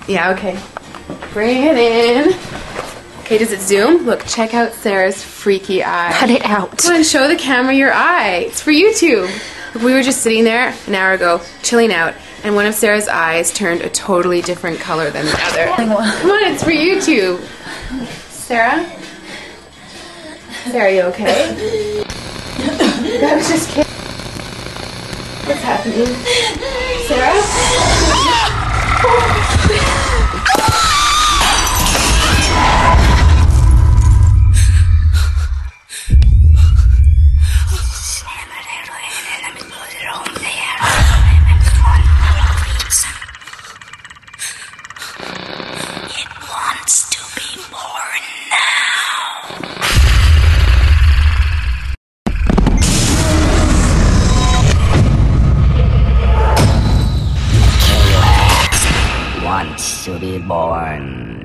Yeah, okay. Bring it in. Okay, does it zoom? Look, check out Sarah's freaky eye. Cut it out. Come on, show the camera your eye. It's for YouTube. Look, we were just sitting there an hour ago, chilling out, and one of Sarah's eyes turned a totally different color than the other. Come on, it's for YouTube. Sarah? Sarah, are you okay? I was just kidding. What's happening? Sarah? It wants to be born now. KOX wants to be born.